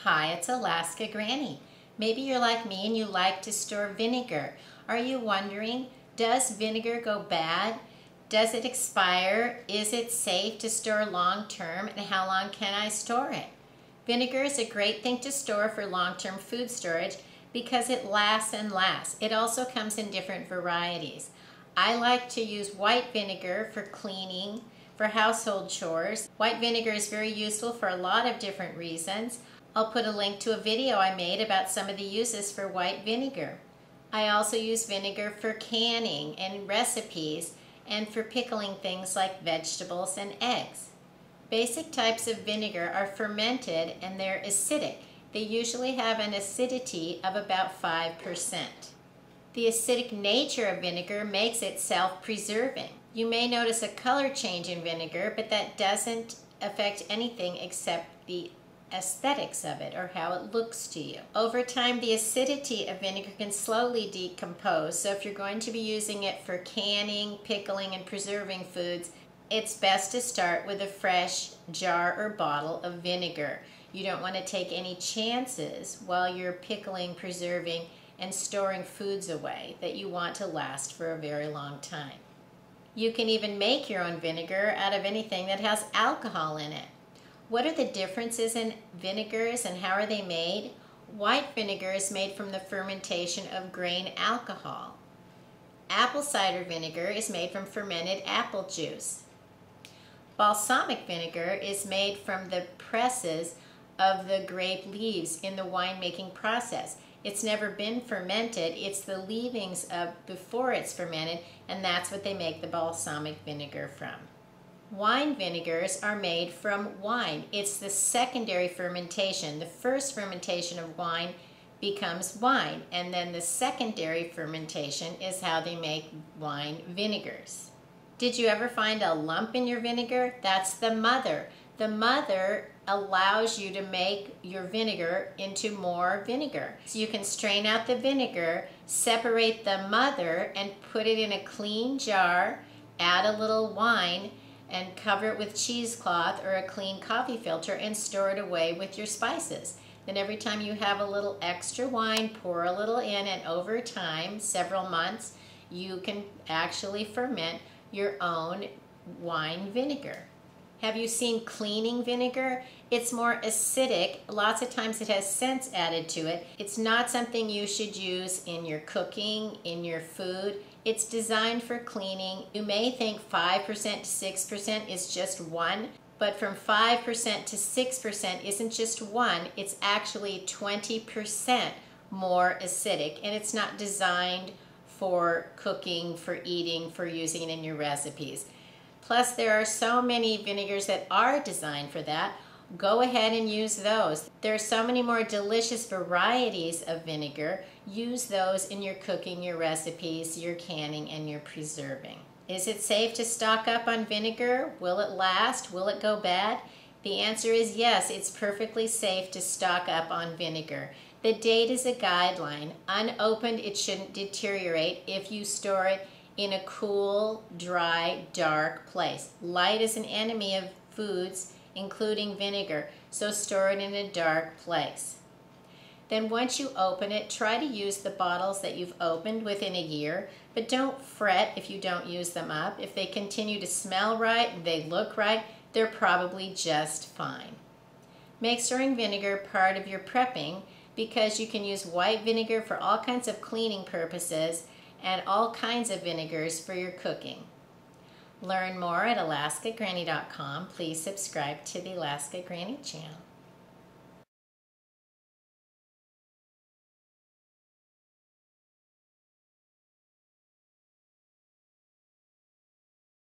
Hi, it's Alaska Granny. Maybe you're like me and you like to store vinegar. Are you wondering, does vinegar go bad? Does it expire? Is it safe to store long term, and how long can I store it? Vinegar is a great thing to store for long-term food storage because it lasts and lasts. It also comes in different varieties. I like to use white vinegar for cleaning, for household chores. White vinegar is very useful for a lot of different reasons. I'll put a link to a video I made about some of the uses for white vinegar. I also use vinegar for canning and recipes and for pickling things like vegetables and eggs. Basic types of vinegar are fermented and they're acidic. They usually have an acidity of about 5%. The acidic nature of vinegar makes it self-preserving. You may notice a color change in vinegar, but that doesn't affect anything except the aesthetics of it or how it looks to you. Over time, the acidity of vinegar can slowly decompose, so if you're going to be using it for canning, pickling, and preserving foods, it's best to start with a fresh jar or bottle of vinegar. You don't want to take any chances while you're pickling, preserving, and storing foods away that you want to last for a very long time. You can even make your own vinegar out of anything that has alcohol in it. What are the differences in vinegars and how are they made? White vinegar is made from the fermentation of grain alcohol. Apple cider vinegar is made from fermented apple juice. Balsamic vinegar is made from the presses of the grape leaves in the winemaking process. It's never been fermented, it's the leavings of before it's fermented, and that's what they make the balsamic vinegar from. Wine vinegars are made from wine. It's the secondary fermentation. The first fermentation of wine becomes wine, and then the secondary fermentation is how they make wine vinegars. Did you ever find a lump in your vinegar? That's the mother. The mother allows you to make your vinegar into more vinegar. So you can strain out the vinegar, separate the mother, and put it in a clean jar, add a little wine, and cover it with cheesecloth or a clean coffee filter and store it away with your spices. Then every time you have a little extra wine, pour a little in, and over time, several months, you can actually ferment your own wine vinegar. Have you seen cleaning vinegar? It's more acidic. Lots of times it has scents added to it. It's not something you should use in your cooking, in your food. It's designed for cleaning. You may think 5% to 6% is just one, but from 5% to 6% isn't just one, it's actually 20% more acidic, and it's not designed for cooking, for eating, for using it in your recipes. Plus, there are so many vinegars that are designed for that. Go ahead and use those. There are so many more delicious varieties of vinegar. Use those in your cooking, your recipes, your canning, and your preserving. Is it safe to stock up on vinegar? Will it last? Will it go bad? The answer is yes, it's perfectly safe to stock up on vinegar. The date is a guideline. Unopened, it shouldn't deteriorate if you store it in a cool, dry, dark place. Light is an enemy of foods, including vinegar, so store it in a dark place. Then once you open it, try to use the bottles that you've opened within a year, but don't fret if you don't use them up. If they continue to smell right and they look right, they're probably just fine. Make storing vinegar part of your prepping because you can use white vinegar for all kinds of cleaning purposes and all kinds of vinegars for your cooking. Learn more at alaskagranny.com. Please subscribe to the Alaska Granny channel.